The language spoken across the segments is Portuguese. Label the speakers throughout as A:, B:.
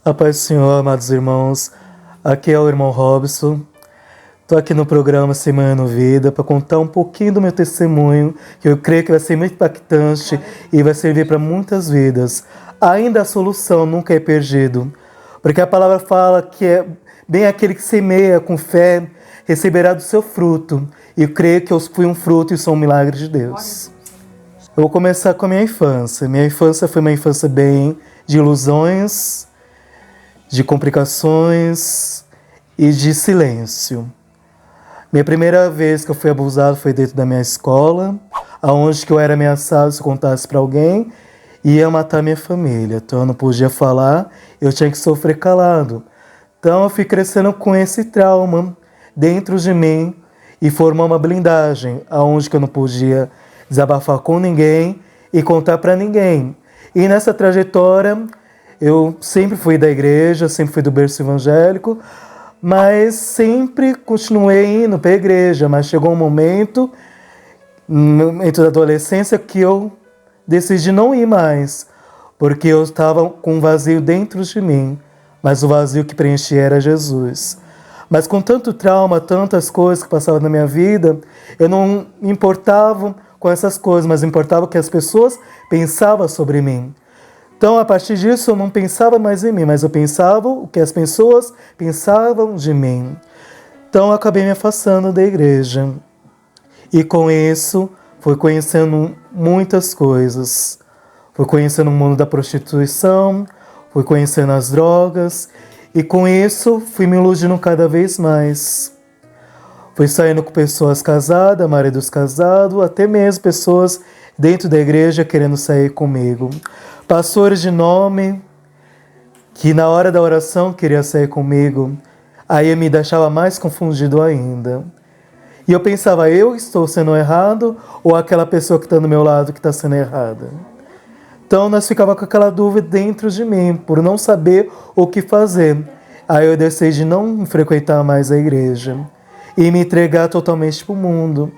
A: A paz do Senhor, amados irmãos. Aqui é o irmão Robson. Estou aqui no programa Semana no Vida para contar um pouquinho do meu testemunho, que eu creio que vai ser muito impactante e vai servir para muitas vidas. Ainda a solução nunca é perdido, porque a palavra fala que é bem aquele que semeia com fé receberá do seu fruto. E eu creio que eu fui um fruto e sou um milagre de Deus. Eu vou começar com a minha infância. Minha infância foi uma infância bem de ilusões, de complicações e de silêncio. Minha primeira vez que eu fui abusado foi dentro da minha escola, aonde que eu era ameaçado se eu contasse para alguém, ia matar minha família. Então eu não podia falar, eu tinha que sofrer calado. Então eu fui crescendo com esse trauma dentro de mim e formou uma blindagem, aonde que eu não podia desabafar com ninguém e contar para ninguém. E nessa trajetória eu sempre fui da igreja, sempre fui do berço evangélico, mas sempre continuei indo para a igreja. Mas chegou um momento, entre a adolescência, que eu decidi não ir mais, porque eu estava com um vazio dentro de mim, mas o vazio que preenchia era Jesus. Mas com tanto trauma, tantas coisas que passavam na minha vida, eu não me importava com essas coisas, mas importava o que as pessoas pensavam sobre mim. Então, a partir disso, eu não pensava mais em mim, mas eu pensava o que as pessoas pensavam de mim. Então, eu acabei me afastando da igreja. E com isso, fui conhecendo muitas coisas. Fui conhecendo o mundo da prostituição, fui conhecendo as drogas, e com isso, fui me iludindo cada vez mais. Fui saindo com pessoas casadas, maridos casados, até mesmo pessoas dentro da igreja querendo sair comigo. Pastores de nome, que na hora da oração queria sair comigo, aí me deixava mais confundido ainda. E eu pensava, eu estou sendo errado ou aquela pessoa que está do meu lado que está sendo errada? Então nós ficava com aquela dúvida dentro de mim, por não saber o que fazer. Aí eu decidi não frequentar mais a igreja e me entregar totalmente para o mundo.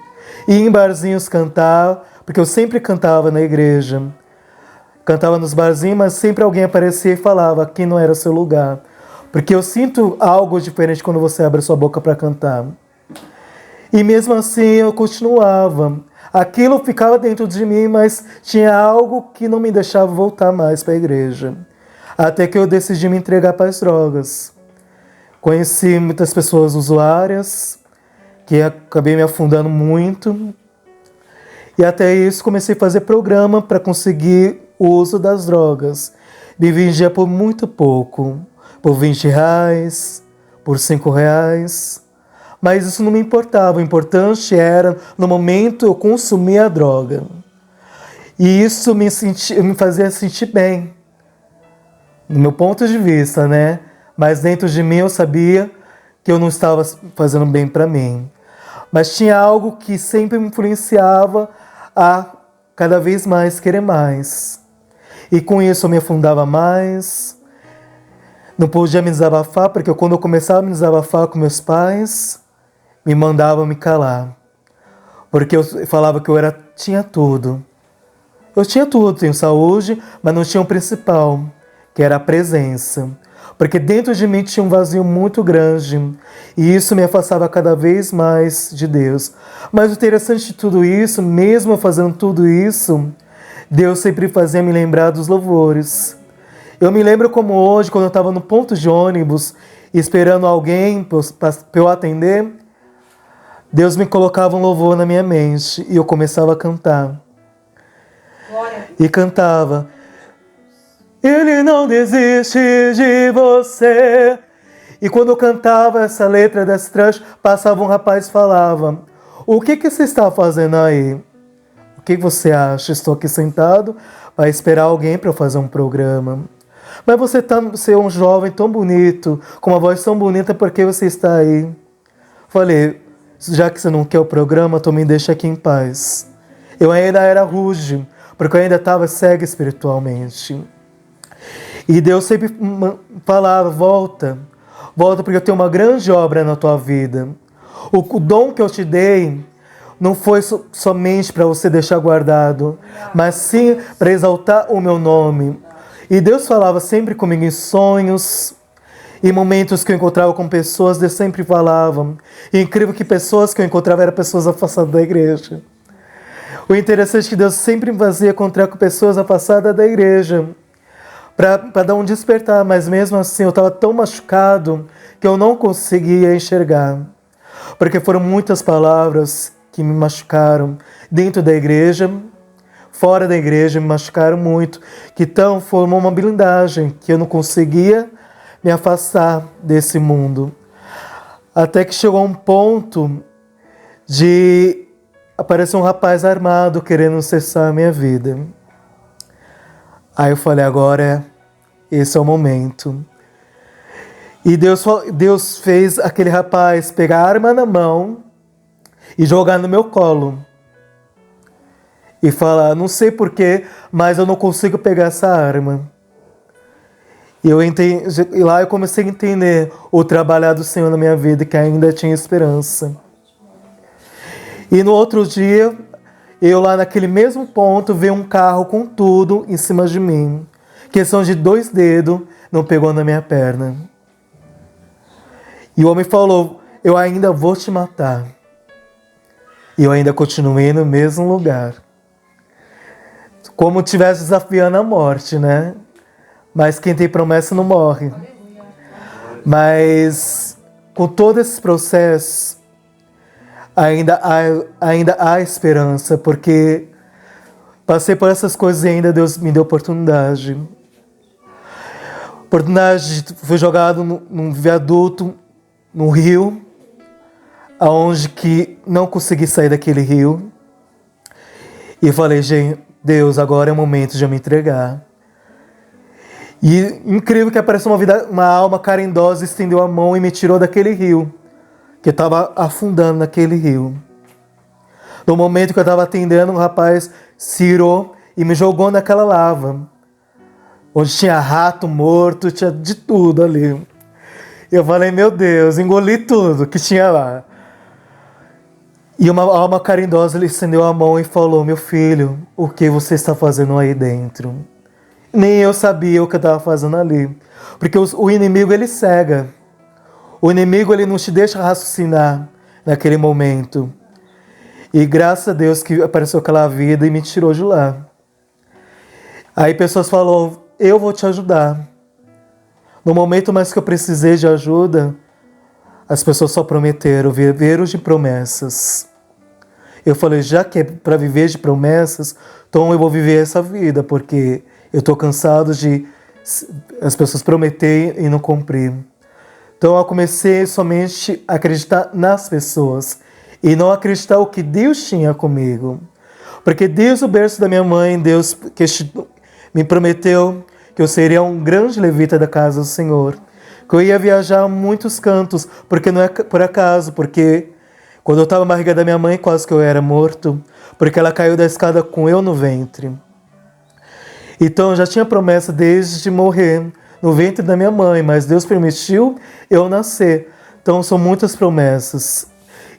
A: E em barzinhos cantar, porque eu sempre cantava na igreja. Cantava nos barzinhos, mas sempre alguém aparecia e falava que não era seu lugar. Porque eu sinto algo diferente quando você abre sua boca para cantar. E mesmo assim eu continuava. Aquilo ficava dentro de mim, mas tinha algo que não me deixava voltar mais para a igreja. Até que eu decidi me entregar para as drogas. Conheci muitas pessoas usuárias, que acabei me afundando muito. E até isso comecei a fazer programa para conseguir o uso das drogas. Me vendia por muito pouco, por R$20, por R$5. Mas isso não me importava, o importante era, no momento, eu consumir a droga. E isso me fazia sentir bem, no meu ponto de vista, né? Mas dentro de mim eu sabia que eu não estava fazendo bem para mim. Mas tinha algo que sempre me influenciava a cada vez mais querer mais. E com isso eu me afundava mais. Não podia me desabafar, porque quando eu começava a me desabafar com meus pais, me mandavam me calar. Porque eu falava que eu tinha tudo. Eu tinha tudo, tenho saúde, mas não tinha o principal, que era a presença. Porque dentro de mim tinha um vazio muito grande. E isso me afastava cada vez mais de Deus. Mas o interessante de tudo isso, mesmo eu fazendo tudo isso, Deus sempre fazia me lembrar dos louvores. Eu me lembro como hoje, quando eu estava no ponto de ônibus, esperando alguém para eu atender, Deus me colocava um louvor na minha mente e eu começava a cantar. Glória. E cantava: Ele não desiste de você. E quando eu cantava essa letra desse trecho, passava um rapaz e falava: O que você está fazendo aí? O que você acha? Estou aqui sentado para esperar alguém para eu fazer um programa. Mas você é um jovem tão bonito, com uma voz tão bonita, por que você está aí? Falei: já que você não quer o programa, então me deixa aqui em paz. Eu ainda era rude, porque eu ainda estava cego espiritualmente. E Deus sempre falava: volta, porque eu tenho uma grande obra na tua vida. O dom que eu te dei não foi somente para você deixar guardado, mas sim para exaltar o meu nome. E Deus falava sempre comigo em sonhos, em momentos que eu encontrava com pessoas, Deus sempre falava. E incrível que pessoas que eu encontrava eram pessoas afastadas da igreja. O interessante é que Deus sempre me fazia encontrar com pessoas afastadas da igreja, para dar um despertar, mas mesmo assim eu estava tão machucado que eu não conseguia enxergar. Porque foram muitas palavras que me machucaram dentro da igreja, fora da igreja, me machucaram muito, que então formou uma blindagem, que eu não conseguia me afastar desse mundo. Até que chegou um ponto de aparecer um rapaz armado querendo cessar a minha vida. Aí eu falei, agora esse é o momento. E Deus fez aquele rapaz pegar a arma na mão e jogar no meu colo. E falar, não sei porquê, mas eu não consigo pegar essa arma. E lá eu comecei a entender o trabalhar do Senhor na minha vida, que ainda tinha esperança. E no outro dia, eu lá naquele mesmo ponto, vi um carro com tudo em cima de mim. Questão de 2 dedos, não pegou na minha perna. E o homem falou, eu ainda vou te matar. E eu ainda continuei no mesmo lugar. Como estivesse desafiando a morte, né? Mas quem tem promessa não morre. Mas com todo esse processo, ainda há esperança, porque passei por essas coisas e ainda Deus me deu oportunidade. Fui jogado num viaduto, no rio, aonde que não consegui sair daquele rio. E falei, gente, Deus, agora é o momento de eu me entregar. E incrível que apareceu uma alma carindosa, estendeu a mão e me tirou daquele rio, que eu estava afundando naquele rio. No momento que eu estava atendendo, um rapaz se irou e me jogou naquela lava, onde tinha rato morto, tinha de tudo ali. Eu falei, meu Deus, engoli tudo que tinha lá. E uma alma carindosa lhe estendeu a mão e falou, meu filho, o que você está fazendo aí dentro? Nem eu sabia o que eu estava fazendo ali. Porque o inimigo, ele cega. O inimigo, ele não te deixa raciocinar naquele momento. E graças a Deus que apareceu aquela vida e me tirou de lá. Aí pessoas falaram, eu vou te ajudar. No momento mais que eu precisei de ajuda, as pessoas só prometeram, viveram de promessas. Eu falei, já que é para viver de promessas, então eu vou viver essa vida, porque eu estou cansado de as pessoas prometerem e não cumprir. Então eu comecei somente a acreditar nas pessoas e não acreditar o que Deus tinha comigo. Porque desde o berço da minha mãe, Deus me prometeu que eu seria um grande levita da casa do Senhor. Que eu ia viajar a muitos cantos, porque não é por acaso, porque quando eu estava na barriga da minha mãe, quase que eu era morto, porque ela caiu da escada com eu no ventre. Então eu já tinha promessa desde morrer no ventre da minha mãe, mas Deus permitiu eu nascer. Então são muitas promessas.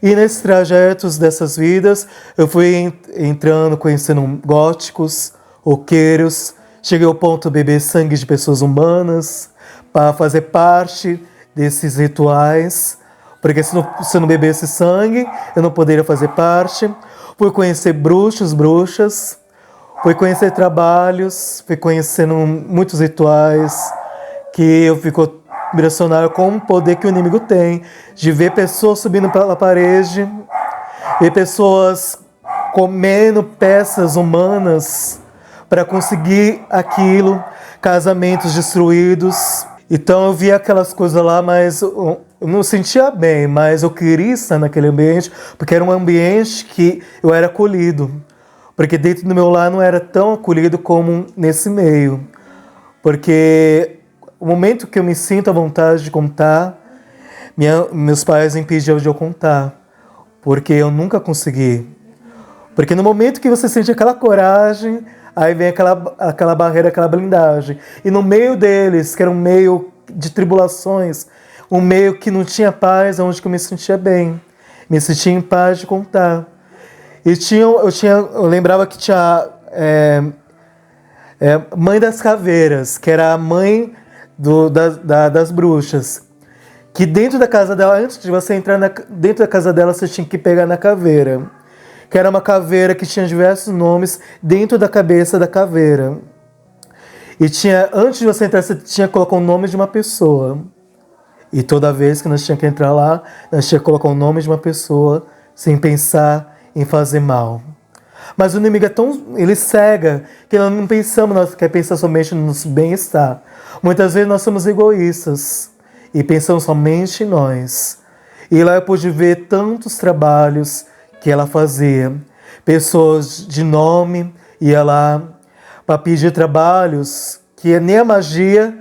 A: E nesses trajetos dessas vidas, eu fui entrando, conhecendo góticos, roqueiros, cheguei ao ponto de beber sangue de pessoas humanas, para fazer parte desses rituais, porque se eu não bebesse sangue, eu não poderia fazer parte. Fui conhecer bruxos, bruxas, fui conhecer trabalhos, fui conhecendo muitos rituais, que eu fico impressionado com o poder que o inimigo tem, de ver pessoas subindo pela parede, ver pessoas comendo peças humanas para conseguir aquilo, casamentos destruídos. Então eu via aquelas coisas lá, mas eu não sentia bem, mas eu queria estar naquele ambiente, porque era um ambiente que eu era acolhido. Porque dentro do meu lar não era tão acolhido como nesse meio. Porque o momento que eu me sinto à vontade de contar, meus pais impediam de eu contar, porque eu nunca consegui. Porque no momento que você sente aquela coragem, aí vem aquela barreira, aquela blindagem. E no meio deles, que era um meio de tribulações, um meio que não tinha paz, onde eu me sentia bem. Me sentia em paz de contar. E eu lembrava que tinha Mãe das caveiras, que era a mãe das bruxas. Que dentro da casa dela, antes de você entrar dentro da casa dela, você tinha que pegar na caveira. Que era uma caveira que tinha diversos nomes dentro da cabeça da caveira. E antes de você entrar, você tinha que colocar o nome de uma pessoa. E toda vez que nós tínhamos que entrar lá, nós tínhamos que colocar o nome de uma pessoa sem pensar em fazer mal. Mas o inimigo ele cega, que nós não pensamos, nós queremos pensar somente no nosso bem-estar. Muitas vezes nós somos egoístas e pensamos somente em nós. E lá eu pude ver tantos trabalhos que ela fazia. Pessoas de nome ia lá para pedir trabalhos que nem a magia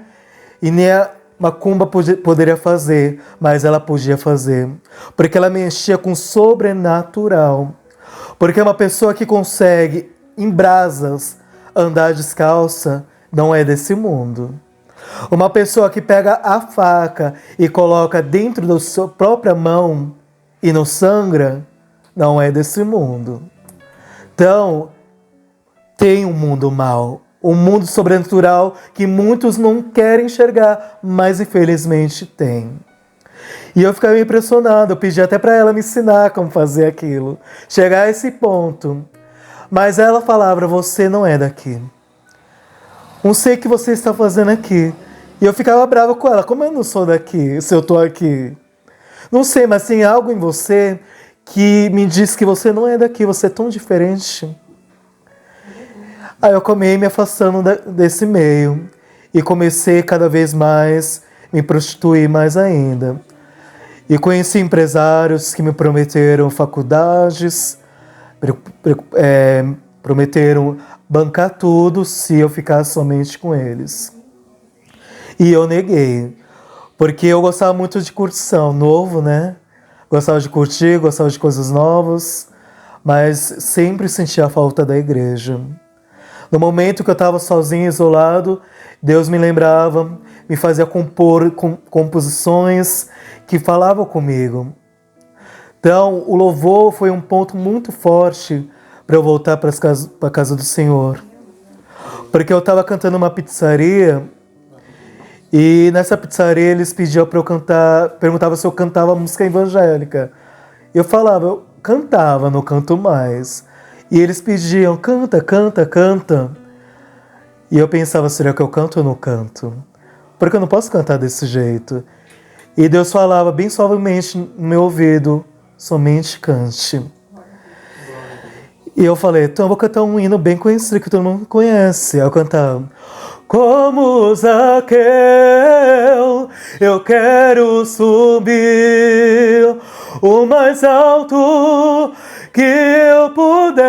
A: e nem a macumba poderia fazer, mas ela podia fazer. Porque ela mexia com o sobrenatural. Porque uma pessoa que consegue, em brasas, andar descalça, não é desse mundo. Uma pessoa que pega a faca e coloca dentro da sua própria mão e não sangra, não é desse mundo. Então, tem um mundo mau, um mundo sobrenatural que muitos não querem enxergar, mas infelizmente tem. E eu ficava impressionado, eu pedi até para ela me ensinar como fazer aquilo, chegar a esse ponto. Mas ela falava, você não é daqui. Não sei o que você está fazendo aqui. E eu ficava brava com ela, como eu não sou daqui, se eu estou aqui? Não sei, mas tem algo em você que me diz que você não é daqui, você é tão diferente. Aí eu comecei me afastando desse meio e comecei cada vez mais me prostituir mais ainda. E conheci empresários que me prometeram faculdades, prometeram bancar tudo se eu ficasse somente com eles. E eu neguei, porque eu gostava muito de curtição, novo, né? Gostava de curtir, gostava de coisas novas, mas sempre sentia a falta da igreja. No momento que eu estava sozinho, isolado, Deus me lembrava, me fazia compor composições que falavam comigo. Então, o louvor foi um ponto muito forte para eu voltar para a casa do Senhor. Porque eu estava cantando numa pizzaria e nessa pizzaria eles pediam para eu cantar, perguntavam se eu cantava música evangélica. Eu falava, eu cantava, não canto mais. E eles pediam, canta, canta, canta. E eu pensava, será que eu canto ou não canto? Porque eu não posso cantar desse jeito. E Deus falava bem suavemente no meu ouvido, somente cante. E eu falei, então eu vou cantar um hino bem conhecido que todo mundo conhece. Aí eu cantava, como Zaqueu, eu quero subir o mais alto que eu puder,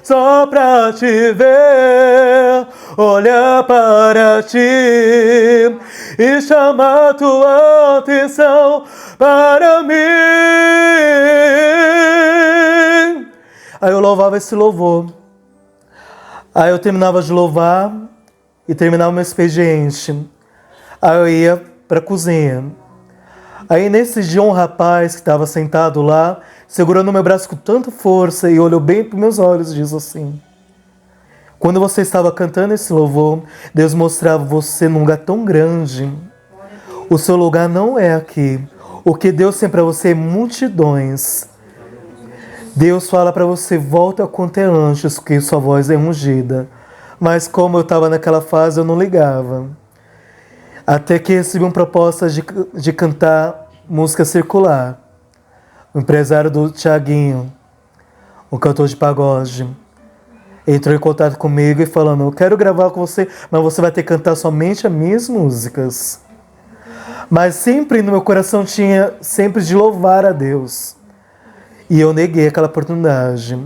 A: só pra te ver, olhar para ti e chamar tua atenção para mim. Aí eu louvava esse louvor. Aí eu terminava de louvar e terminava meu expediente. Aí eu ia para a cozinha. Aí nesse dia um rapaz que estava sentado lá, segurando meu braço com tanta força e olhou bem para meus olhos e disse assim, quando você estava cantando esse louvor, Deus mostrava você num lugar tão grande. O seu lugar não é aqui. O que Deus tem para você é multidões. Deus fala para você, volta quanto é antes, que sua voz é ungida. Mas como eu estava naquela fase, eu não ligava. Até que recebi uma proposta de cantar música circular. O empresário do Thiaguinho, um cantor de pagode, entrou em contato comigo e falando, eu quero gravar com você, mas você vai ter que cantar somente as minhas músicas. Mas sempre no meu coração tinha sempre de louvar a Deus. E eu neguei aquela oportunidade.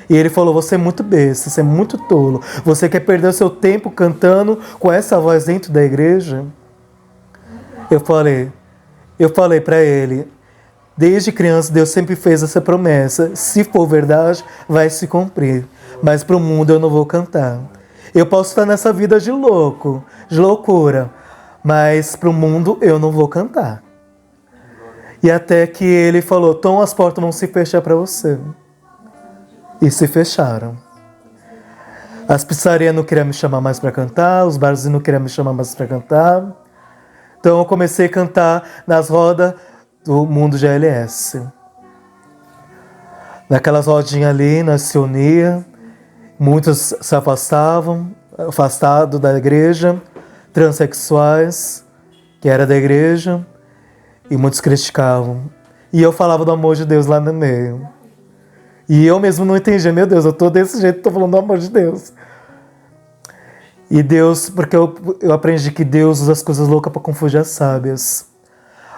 A: E ele falou, você é muito besta, você é muito tolo. Você quer perder o seu tempo cantando com essa voz dentro da igreja? Eu falei para ele, desde criança Deus sempre fez essa promessa. Se for verdade, vai se cumprir. Mas para o mundo eu não vou cantar. Eu posso estar nessa vida de louco, de loucura. Mas para o mundo eu não vou cantar. E até que ele falou, então as portas vão se fechar para você. E se fecharam. As pizzarias não queriam me chamar mais para cantar, os barzinhos não queriam me chamar mais para cantar. Então eu comecei a cantar nas rodas do mundo GLS. Naquelas rodinhas ali, nós se unia, muitos se afastados da igreja, transexuais, que era da igreja, e muitos criticavam. E eu falava do amor de Deus lá no meio. E eu mesmo não entendia, meu Deus, eu tô desse jeito, tô falando do amor de Deus. E Deus, porque eu aprendi que Deus usa as coisas loucas para confundir as sábias.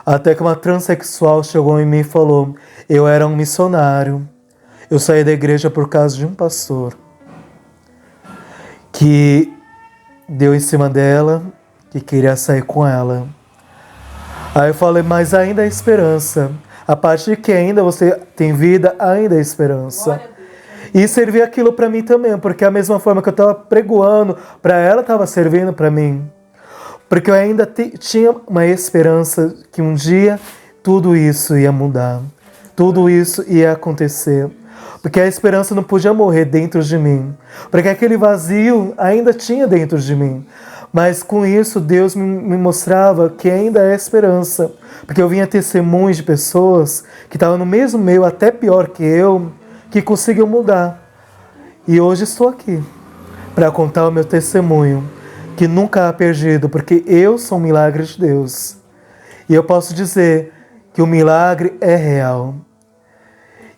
A: Até que uma transexual chegou em mim e falou, eu era um missionário. Eu saí da igreja por causa de um pastor que deu em cima dela, que queria sair com ela. Aí eu falei, mas ainda há esperança. A partir de que ainda você tem vida, ainda há esperança. E servir aquilo para mim também, porque a mesma forma que eu estava pregoando, para ela estava servindo para mim. Porque eu ainda tinha uma esperança que um dia tudo isso ia mudar. Tudo isso ia acontecer. Porque a esperança não podia morrer dentro de mim. Porque aquele vazio ainda tinha dentro de mim. Mas com isso Deus me mostrava que ainda é esperança. Porque eu vinha testemunhos de pessoas que estavam no mesmo meio, até pior que eu, que conseguiu mudar. E hoje estou aqui para contar o meu testemunho, que nunca há perdido, porque eu sou um milagre de Deus. E eu posso dizer que o milagre é real.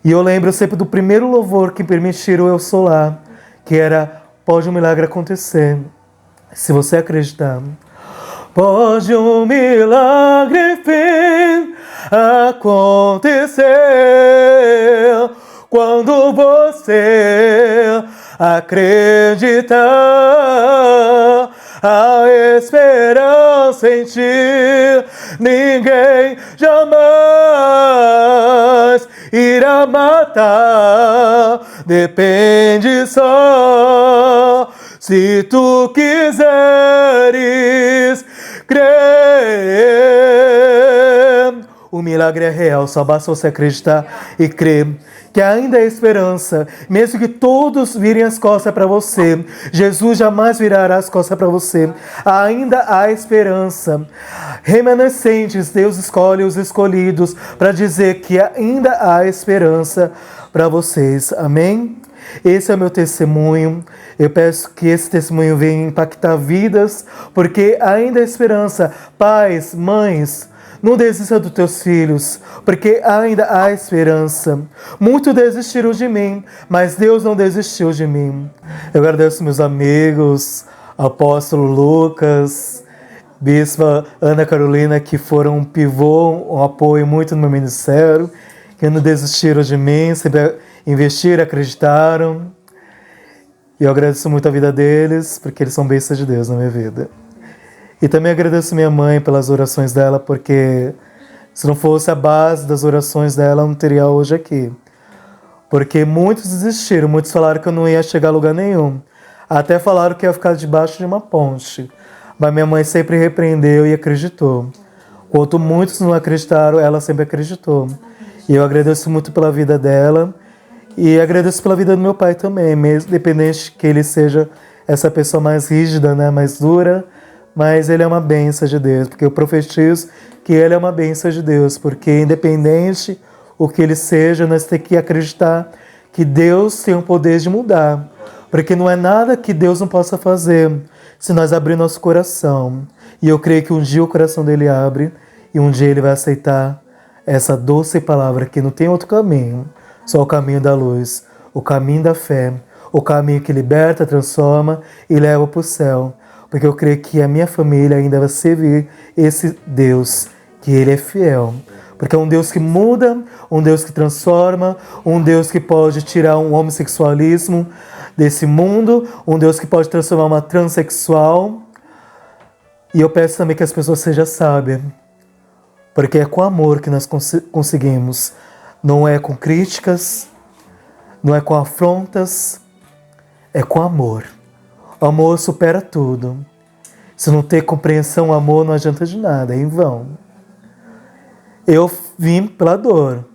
A: E eu lembro sempre do primeiro louvor que permitiram eu solar, que era Pode um milagre acontecer, se você acreditar. Pode um milagre, enfim, acontecer quando você acreditar. A esperança em ti, ninguém jamais irá matar. Depende só se tu quiseres crer. O milagre é real, só basta você acreditar e crer que ainda há esperança, mesmo que todos virem as costas para você, Jesus jamais virará as costas para você. Ainda há esperança. Remanescentes, Deus escolhe os escolhidos para dizer que ainda há esperança para vocês. Amém? Esse é o meu testemunho. Eu peço que esse testemunho venha impactar vidas, porque ainda há esperança. Pais, mães, não desista dos teus filhos, porque ainda há esperança. Muitos desistiram de mim, mas Deus não desistiu de mim. Eu agradeço meus amigos, apóstolo Lucas, bispa Ana Carolina, que foram um pivô, um apoio muito no meu ministério, que não desistiram de mim, sempre investiram, acreditaram. E eu agradeço muito a vida deles, porque eles são bênçãos de Deus na minha vida. E também agradeço minha mãe pelas orações dela, porque se não fosse a base das orações dela, eu não teria hoje aqui. Porque muitos desistiram, muitos falaram que eu não ia chegar a lugar nenhum. Até falaram que ia ficar debaixo de uma ponte. Mas minha mãe sempre repreendeu e acreditou. Enquanto muitos não acreditaram, ela sempre acreditou. E eu agradeço muito pela vida dela. E agradeço pela vida do meu pai também, mesmo independente que ele seja essa pessoa mais rígida, né, mais dura. Mas ele é uma bênção de Deus, porque eu profetizo que ele é uma bênção de Deus, porque independente o que ele seja, nós temos que acreditar que Deus tem o poder de mudar, porque não é nada que Deus não possa fazer se nós abrir nosso coração. E eu creio que um dia o coração dele abre e um dia ele vai aceitar essa doce palavra que não tem outro caminho, só o caminho da luz, o caminho da fé, o caminho que liberta, transforma e leva para o céu. Porque eu creio que a minha família ainda vai servir esse Deus, que Ele é fiel. Porque é um Deus que muda, um Deus que transforma, um Deus que pode tirar um homossexualismo desse mundo, um Deus que pode transformar uma transexual. E eu peço também que as pessoas sejam sábias, porque é com amor que nós conseguimos. Não é com críticas, não é com afrontas, é com amor. O amor supera tudo. Se não ter compreensão, o amor não adianta de nada, é em vão. Eu vim pela dor,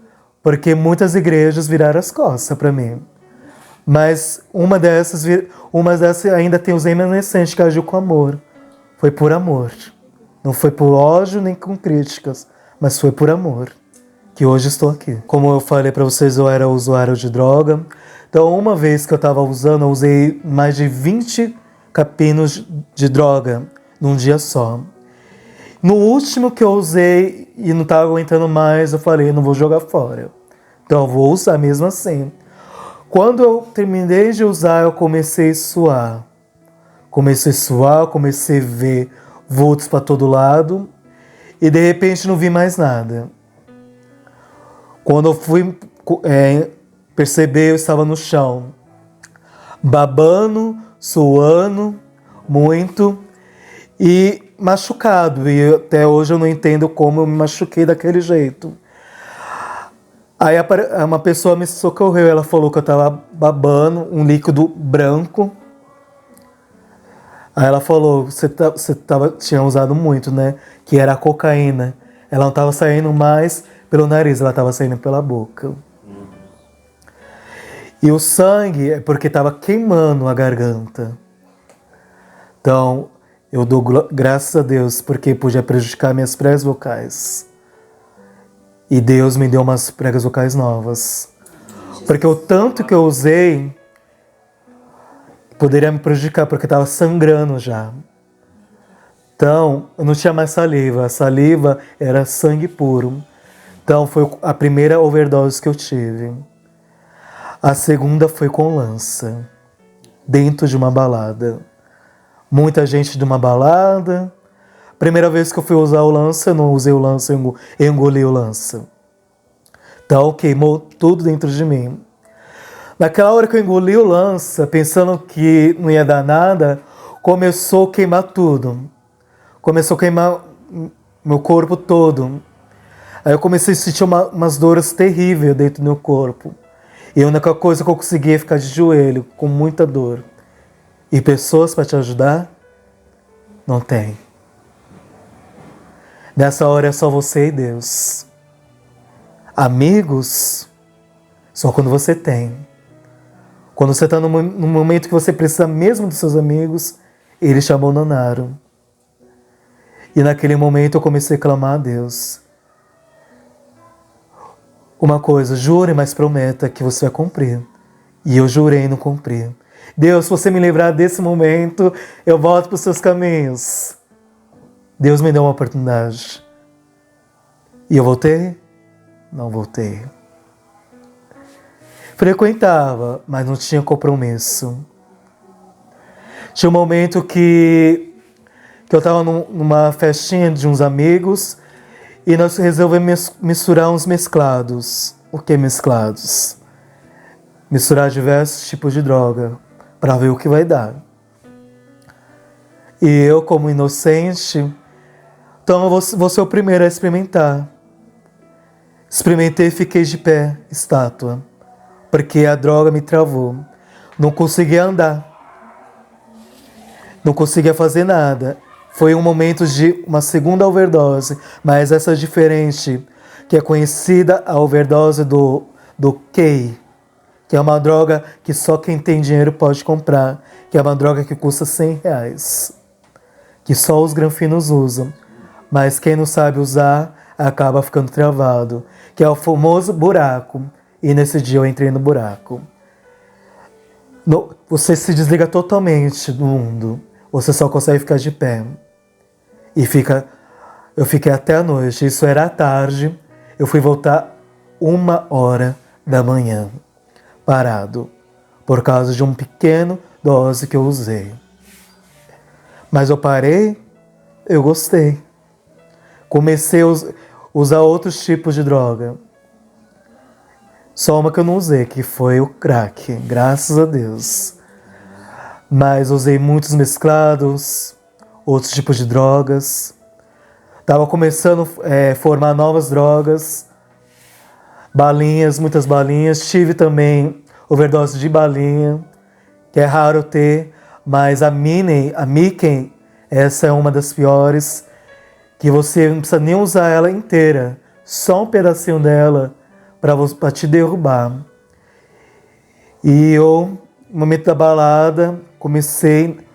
A: porque muitas igrejas viraram as costas para mim. Mas uma dessas ainda tem os remanescentes que agiu com amor. Foi por amor. Não foi por ódio nem com críticas, mas foi por amor que hoje estou aqui. Como eu falei para vocês, eu era usuário de droga. Então, uma vez que eu estava usando, eu usei mais de 20 capinos de droga num dia só. No último que eu usei e não estava aguentando mais, eu falei, não vou jogar fora. Então, eu vou usar mesmo assim. Quando eu terminei de usar, eu comecei a suar. Comecei a ver vultos para todo lado e de repente não vi mais nada. Quando eu fui perceber, eu estava no chão, babando, suando muito e machucado. E até hoje eu não entendo como eu me machuquei daquele jeito. Aí uma pessoa me socorreu, ela falou que eu estava babando um líquido branco. Aí ela falou, você tinha usado muito, né? Que era a cocaína. Ela não estava saindo mais pelo nariz, ela estava saindo pela boca. E o sangue é porque estava queimando a garganta. Então, eu dou graças a Deus porque podia prejudicar minhas pregas vocais. E Deus me deu umas pregas vocais novas. Porque o tanto que eu usei poderia me prejudicar, porque estava sangrando já. Então, eu não tinha mais saliva. A saliva era sangue puro. Então, foi a primeira overdose que eu tive. A segunda foi com lança, dentro de uma balada. Muita gente de uma balada. Primeira vez que eu fui usar o lança, eu não usei o lança, eu engoli o lança. Então, queimou tudo dentro de mim. Naquela hora que eu engoli o lança, pensando que não ia dar nada, começou a queimar tudo. Começou a queimar meu corpo todo. Aí eu comecei a sentir umas dores terríveis dentro do meu corpo. E a única coisa que eu conseguia é ficar de joelho, com muita dor. E pessoas para te ajudar? Não tem. Nessa hora é só você e Deus. Amigos, só quando você tem. Quando você está no momento que você precisa mesmo dos seus amigos, eles te abandonaram. E naquele momento eu comecei a clamar a Deus. Uma coisa, jure, mas prometa que você vai cumprir. E eu jurei e não cumpri. Deus, se você me livrar desse momento, eu volto para os seus caminhos. Deus me deu uma oportunidade. E eu voltei? Não voltei. Frequentava, mas não tinha compromisso. Tinha um momento que eu estava numa festinha de uns amigos e nós resolvemos misturar uns mesclados. O que mesclados? Misturar diversos tipos de droga para ver o que vai dar. E eu, como inocente, então eu vou ser o primeiro a experimentar. Experimentei e fiquei de pé, estátua, porque a droga me travou. Não conseguia andar. Não conseguia fazer nada. Foi um momento de uma segunda overdose, mas essa é diferente, que é conhecida a overdose do K, que é uma droga que só quem tem dinheiro pode comprar, que é uma droga que custa R$100, que só os granfinos usam, mas quem não sabe usar acaba ficando travado, que é o famoso buraco, e nesse dia eu entrei no buraco. Você se desliga totalmente do mundo, você só consegue ficar de pé. Eu fiquei até a noite, isso era à tarde, eu fui voltar 1h da manhã, parado, por causa de um pequeno dose que eu usei. Mas eu parei, eu gostei. Comecei a usar outros tipos de droga. Só uma que eu não usei, que foi o crack, graças a Deus. Mas usei muitos mesclados, outros tipos de drogas. Estava começando a formar novas drogas, balinhas, muitas balinhas. Tive também overdose de balinha, que é raro ter, mas a Mickey, essa é uma das piores, que você não precisa nem usar ela inteira, só um pedacinho dela para te derrubar. E eu, no momento da balada, comecei a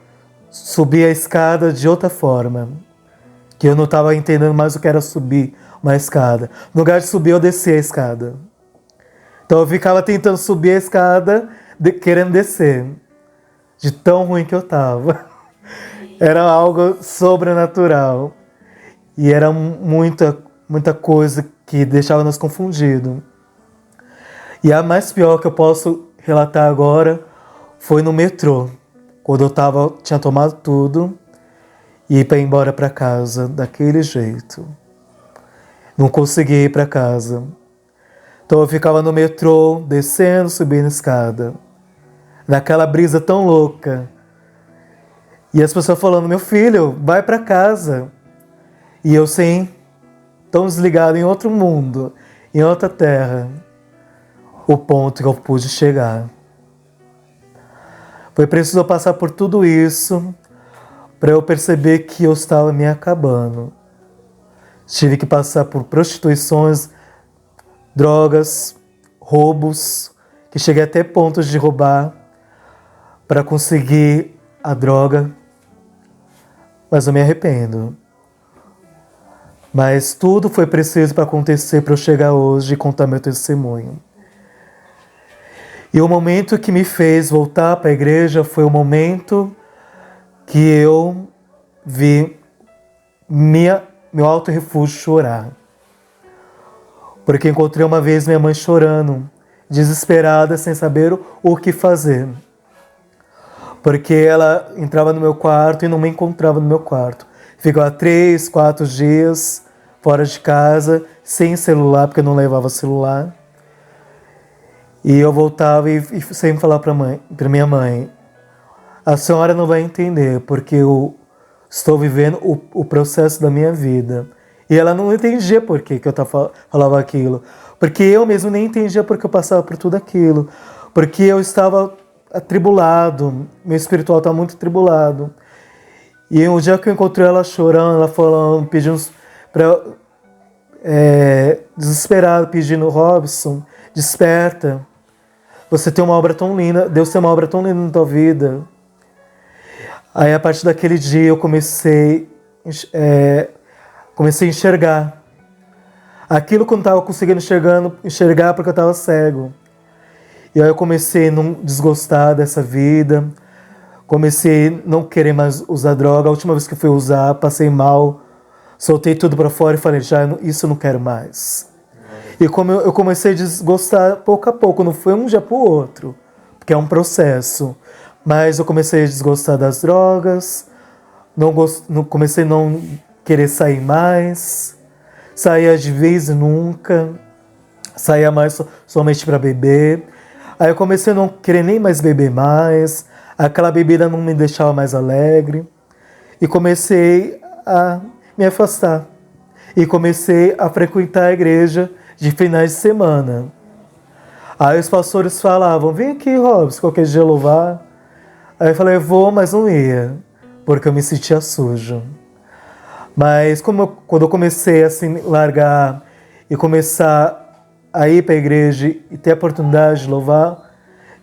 A: subir a escada de outra forma. Que eu não estava entendendo mais o que era subir uma escada. No lugar de subir, eu descia a escada. Então eu ficava tentando subir a escada, querendo descer. De tão ruim que eu estava. Era algo sobrenatural. E era muita coisa que deixava nós confundidos. E a mais pior que eu posso relatar agora foi no metrô. Quando eu tinha tomado tudo e ir para ir embora para casa daquele jeito. Não conseguia ir para casa. Então eu ficava no metrô, descendo, subindo a escada. Naquela brisa tão louca. E as pessoas falando, meu filho, vai para casa. E eu sem, tão desligado em outro mundo, em outra terra. O ponto que eu pude chegar. Foi preciso eu passar por tudo isso para eu perceber que eu estava me acabando. Tive que passar por prostituições, drogas, roubos, que cheguei até pontos de roubar para conseguir a droga, mas eu me arrependo. Mas tudo foi preciso para acontecer para eu chegar hoje e contar meu testemunho. E o momento que me fez voltar para a igreja foi o momento que eu vi meu alto refúgio chorar. Porque encontrei uma vez minha mãe chorando, desesperada, sem saber o que fazer. Porque ela entrava no meu quarto e não me encontrava no meu quarto. Ficava 3, 4 dias fora de casa, sem celular, porque eu não levava celular. E eu voltava e sempre falava para minha mãe, a senhora não vai entender, porque eu estou vivendo o processo da minha vida. E ela não entendia por que eu falava aquilo. Porque eu mesmo nem entendia por que eu passava por tudo aquilo. Porque eu estava atribulado, meu espiritual estava muito atribulado. E um dia que eu encontrei ela chorando, ela falando, pedindo desesperada, pedindo, Robson, desperta. Você tem uma obra tão linda, Deus tem uma obra tão linda na tua vida. Aí a partir daquele dia eu comecei a enxergar. Aquilo que eu não estava conseguindo enxergar porque eu estava cego. E aí eu comecei a não desgostar dessa vida. Comecei a não querer mais usar droga. A última vez que eu fui usar, passei mal. Soltei tudo para fora e falei, isso eu não quero mais. E como eu comecei a desgostar pouco a pouco, não foi um dia para o outro, porque é um processo. Mas eu comecei a desgostar das drogas, comecei a não querer sair mais, saía de vez em nunca, saía mais somente para beber. Aí eu comecei a não querer nem mais beber mais, aquela bebida não me deixava mais alegre, e comecei a me afastar. E comecei a frequentar a igreja de finais de semana. Aí os pastores falavam, vem aqui, Robson, qualquer dia louvar. Aí eu falei, vou, mas não ia, porque eu me sentia sujo. Mas quando eu comecei a assim, largar e começar a ir para a igreja e ter a oportunidade de louvar,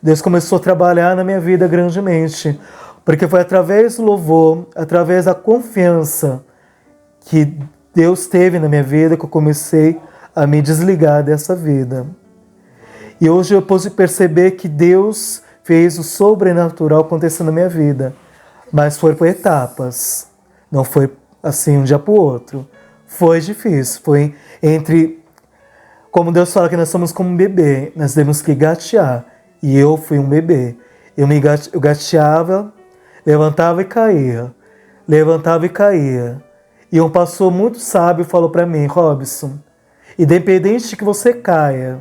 A: Deus começou a trabalhar na minha vida grandemente. Porque foi através do louvor, através da confiança que Deus teve na minha vida que eu comecei a me desligar dessa vida. E hoje eu pude perceber que Deus fez o sobrenatural acontecer na minha vida. Mas foi por etapas. Não foi assim um dia para o outro. Foi difícil. Foi como Deus fala que nós somos como um bebê. Nós temos que gatear. E eu fui um bebê. Eu gateava, levantava e caía. Levantava e caía. E um pastor muito sábio falou para mim, Robson, independente de que você caia,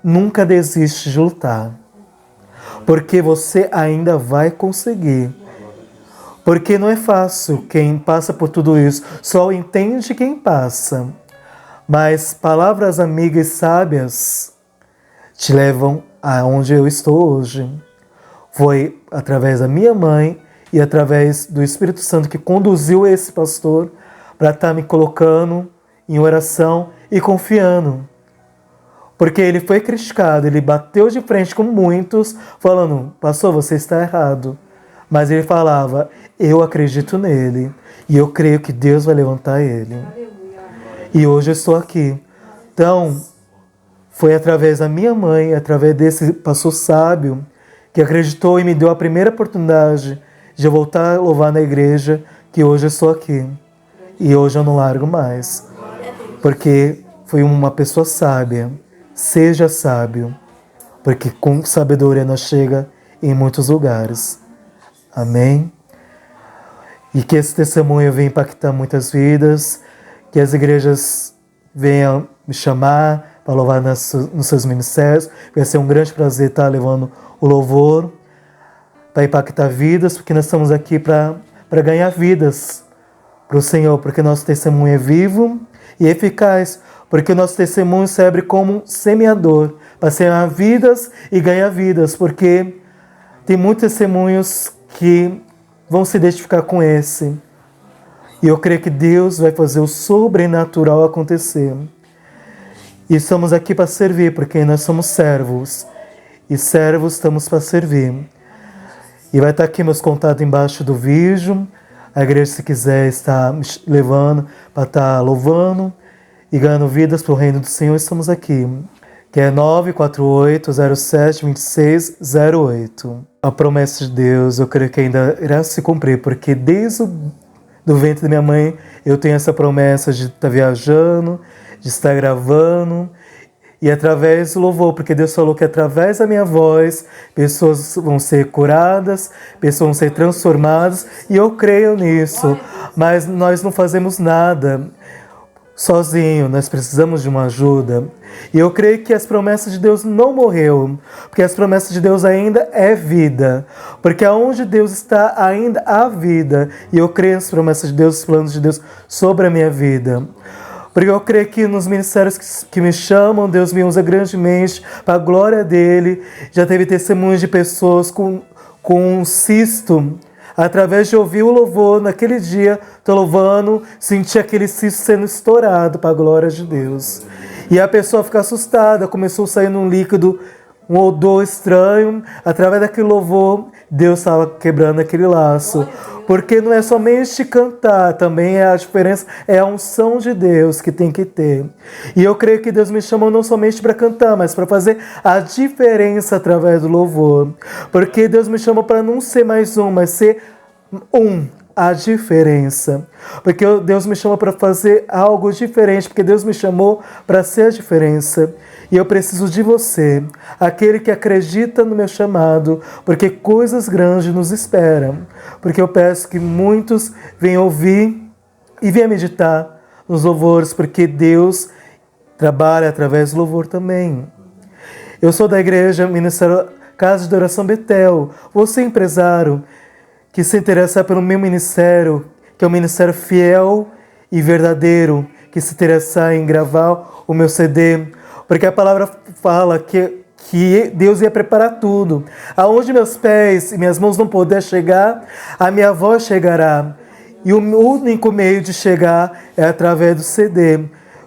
A: nunca desiste de lutar. Porque você ainda vai conseguir. Porque não é fácil quem passa por tudo isso. Só entende quem passa. Mas palavras amigas e sábias te levam aonde eu estou hoje. Foi através da minha mãe e através do Espírito Santo que conduziu esse pastor para estar me colocando em oração e confiando. Porque ele foi criticado, ele bateu de frente com muitos, falando, pastor, você está errado. Mas ele falava, eu acredito nele e eu creio que Deus vai levantar ele. E hoje eu estou aqui. Então, foi através da minha mãe, através desse pastor sábio, que acreditou e me deu a primeira oportunidade de eu voltar a louvar na igreja, que hoje eu estou aqui. E hoje eu não largo mais. Porque foi uma pessoa sábia. Seja sábio, porque com sabedoria nós chega em muitos lugares. Amém? E que esse testemunho venha impactar muitas vidas, que as igrejas venham me chamar para louvar nos seus ministérios. Vai ser um grande prazer estar levando o louvor para impactar vidas, porque nós estamos aqui para ganhar vidas para o Senhor, porque nosso testemunho é vivo e eficaz, porque o nosso testemunho serve como um semeador, para semear vidas e ganhar vidas, porque tem muitos testemunhos que vão se identificar com esse. E eu creio que Deus vai fazer o sobrenatural acontecer. E estamos aqui para servir, porque nós somos servos. E servos estamos para servir. E vai estar aqui meus contatos embaixo do vídeo. A igreja, se quiser, está me levando para estar louvando e ganhando vidas para o reino do Senhor, estamos aqui. Que é 948-07-2608. A promessa de Deus, eu creio que ainda irá se cumprir, porque desde do ventre da minha mãe, eu tenho essa promessa de estar viajando, de estar gravando, e através do louvor, porque Deus falou que através da minha voz, pessoas vão ser curadas, pessoas vão ser transformadas, e eu creio nisso, mas nós não fazemos nada sozinho, nós precisamos de uma ajuda. E eu creio que as promessas de Deus não morreu, porque as promessas de Deus ainda é vida, porque aonde Deus está ainda há vida, e eu creio nas promessas de Deus, os planos de Deus sobre a minha vida. Porque eu creio que nos ministérios que me chamam, Deus me usa grandemente para a glória dele. Já teve testemunhos de pessoas com um cisto. Através de ouvir o louvor, naquele dia, estou louvando, senti aquele cisto sendo estourado para a glória de Deus. E a pessoa fica assustada, começou a sair um líquido, um odor estranho. Através daquele louvor, Deus estava quebrando aquele laço. Porque não é somente cantar, também a diferença, é a unção de Deus que tem que ter. E eu creio que Deus me chamou não somente para cantar, mas para fazer a diferença através do louvor. Porque Deus me chamou para não ser mais um, mas ser a diferença. Porque Deus me chamou para fazer algo diferente, porque Deus me chamou para ser a diferença. E eu preciso de você, aquele que acredita no meu chamado, porque coisas grandes nos esperam. Porque eu peço que muitos venham ouvir e venham meditar nos louvores, porque Deus trabalha através do louvor também. Eu sou da igreja Ministério Casa de Oração Betel. Você, empresário, que se interessar pelo meu ministério, que é um ministério fiel e verdadeiro, que se interessar em gravar o meu CD, porque a palavra fala que Deus ia preparar tudo. Aonde meus pés e minhas mãos não puderem chegar, a minha voz chegará. E o único meio de chegar é através do CD.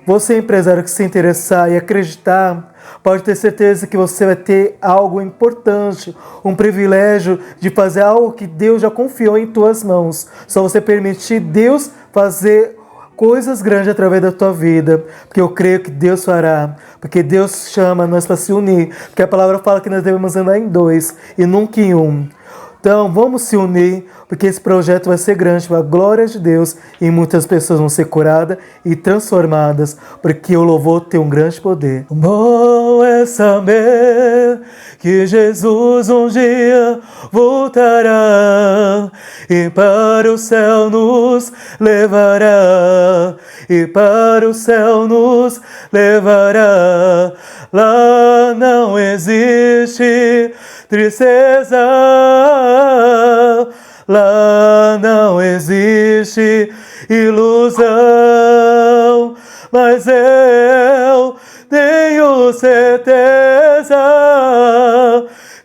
A: Você, empresário, que se interessar e acreditar, pode ter certeza que você vai ter algo importante, um privilégio de fazer algo que Deus já confiou em tuas mãos. Só você permitir Deus fazer coisas grandes através da tua vida, porque eu creio que Deus fará, porque Deus chama nós para se unir, porque a palavra fala que nós devemos andar em dois e nunca em um. Então vamos se unir, porque esse projeto vai ser grande para a glória de Deus e muitas pessoas vão ser curadas e transformadas, porque o louvor tem um grande poder. Bom é saber que Jesus um dia voltará e para o céu nos levará, e para o céu nos levará. Lá não existe tristeza, lá não existe ilusão, mas eu tenho certeza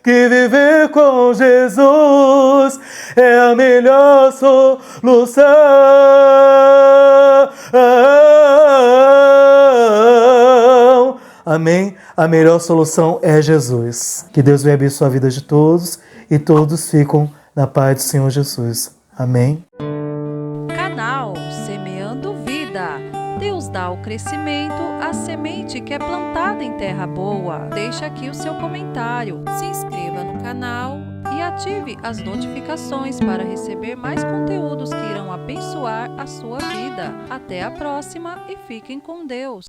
A: que viver com Jesus é a melhor solução. Amém? A melhor solução é Jesus. Que Deus venha abençoar a vida de todos e todos ficam na paz do Senhor Jesus. Amém?
B: Canal Semeando Vida. Deus dá o crescimento à semente que é plantada em terra boa. Deixa aqui o seu comentário, se inscreva no canal e ative as notificações para receber mais conteúdos que irão abençoar a sua vida. Até a próxima e fiquem com Deus!